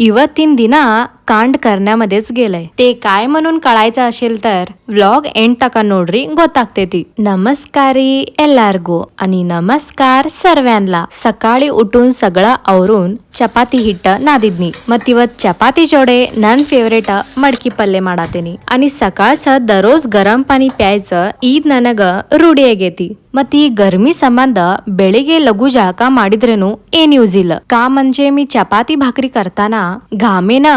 ಇವತ್ತಿನ ದಿನ कांड करण्यामध्येच गेलंय. ते काय म्हणून कळायचं असेल तर व्लॉग एंड तक नोड्री गोतागतेती. नमस्कारी ಎಲ್ಲಾರ್ಗೂ आणि नमस्कार सर्वांना. सकाळी उठून सगळं आवरून ಚಪಾತಿ ಹಿಟ್ಟ ನಾದಿದ್ನಿ ಮತ್ ಇವತ್ ಚಪಾತಿ ಜೋಡೆ ನನ್ ಫೇವರೇಟ್ ಮಡಕಿ ಪಲ್ಲೆ ಮಾಡಾತೇನಿ आणि सकाळचं दररोज गरम पाणी प्यायचं ಈದ್ ನನಗ ರೂಢಿ ಆಗೇತಿ. मत ಈ गरमी संबंध ಬೆಳಿಗ್ಗೆ लघु जळका ಮಾಡಿದ್ರೇನು ಏನ್ ಯೂಸ್ ಇಲ್ಲ. का म्हणजे मी ಚಪಾತಿ भाकरी करताना घामेನ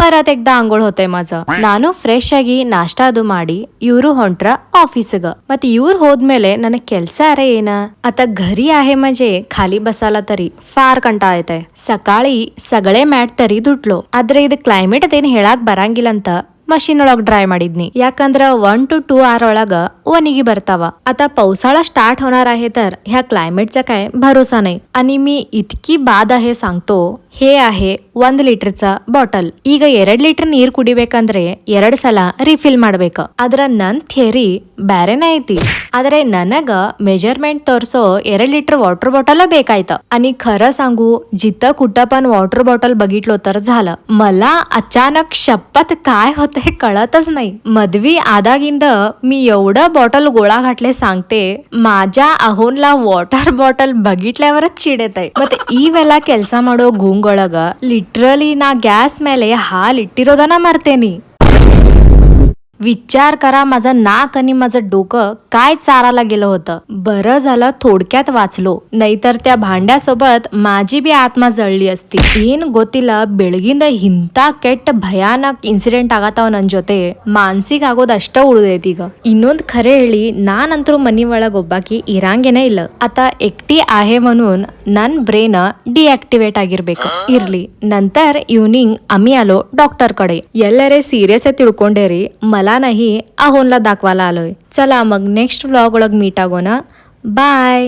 परत एकदा आंघोळ होतंय माझं. ನಾನು ಫ್ರೆಶ್ ಆಗಿ ನಾಷ್ಟಾ ಅದು ಮಾಡಿ ಇವ್ರು ಹೊಂಟ್ರ ಆಫೀಸ್ಗ. मत ಇವ್ರು ಹೋದ್ಮೇಲೆ ನನಗ್ ಕೆಲ್ಸ ಅರೆ ಏನ आता घरी आहे म्हणजे खाली बसायला तरी फार कंटाळ येतंय. सकाळी सगळे मॅट तरी धुಟ್ಲು. ಆದ್ರೆ ಇದು ಕ್ಲೈಮೇಟ್ ಅದೇನ್ ಹೇಳಾಕ್ ಬರಂಗಿಲ್ಲ ಅಂತ मशीन ಒಳಗ್ ड्राय ಮಾಡಿದ್ನಿ. ಯಾಕಂದ್ರ 1 to 2 hour ಒಳಗ ಒಣಗಿ ಬರ್ತಾವ. आता पावसाळा स्टार्ट होणार आहे तर ह्या क्लायमेटचा काय भरोसा नाही. आणि मी इतकी बाद आहे सांगतो. हे आहे 1 ಲೀಟರ್चा ಬಾಟಲ್. ಈಗ 2 ಲೀಟರ್ ನೀರ್ ಕುಡಿಬೇಕಂದ್ರೆ 2 ಸಲ ರಿಫಿಲ್ ಮಾಡ್ಬೇಕ. ಅದ್ರ ನನ್ ಥಿಯರಿ ಬ್ಯಾರೆನೇ ಐತಿ. ಆದ್ರೆ ನನಗ मेजरमेंट तोर्सो 2 ಲೀಟರ್ वॉटर बॉटल ಬೇಕಾಯ್ತ. आणि खरं सांगू जिथं कुठं पण वॉटर बॉटल बघितलो तर झालं. मला अचानक शपथ काय होतंय कळतच नाही. मदवी आदागिंद मी एवढं बॉटल गोळा घातले सांगते. माझ्या अहोनला वॉटर बॉटल बघितल्यावरच चिडेत आहे. ಮತ್ತೆ ಇವೆಲ್ಲ ಕೆಲಸ ಮಾಡೋ ಗುಂಗೊಳಗ ಲಿಟ್ರಲಿ ನಾ ಗ್ಯಾಸ್ ಮೇಲೆ ಹಾಲ್ ಇಟ್ಟಿರೋದನ್ನ ಮರ್ತೇನಿ. विचार करा माझं नाक आणि माझं डोकं काय चाराला गेलं होतं. बरं झालं थोडक्यात वाचलो, नाहीतर त्या भांड्यासोबत माझी बी आत्मा जळली असती. ಏನ್ ಗೊತ್ತಿಲ್ಲ ಬೆಳಗಿಂದ ಇಂಥ ಕೆಟ್ಟ ಭಯಾನಕ ಇನ್ಸಿಡೆಂಟ್ ಆಗತಾವ ನನ್ ಜೊತೆ. ಮಾನಸಿಕ ಆಗೋದು ಅಷ್ಟ ಉಳಿದೈತಿ. ಈಗ ಇನ್ನೊಂದ್ ಖರೆ ಹೇಳಿ ನಾನಂತರೂ ಮನಿ ಒಳಗ ಒಬ್ಬಾಕಿ ಇರಂಗೇನೆ ಇಲ್ಲ. आता एकटी आहे म्हणून ನನ್ ಬ್ರೇನ್ ಡಿಆಕ್ಟಿವೇಟ್ ಆಗಿರ್ಬೇಕು. ಇರ್ಲಿ. ನಂತರ इव्हनिंग आम्ही आलो डॉक्टर कडे. ಎಲ್ಲರೇ सिरियस ತಿಳ್ಕೊಂಡೇರಿ. मला नाही अहोनला दाखवायला आलोय. चला मग नेक्स्ट व्लॉग ओळख मीट आगो ना. बाय.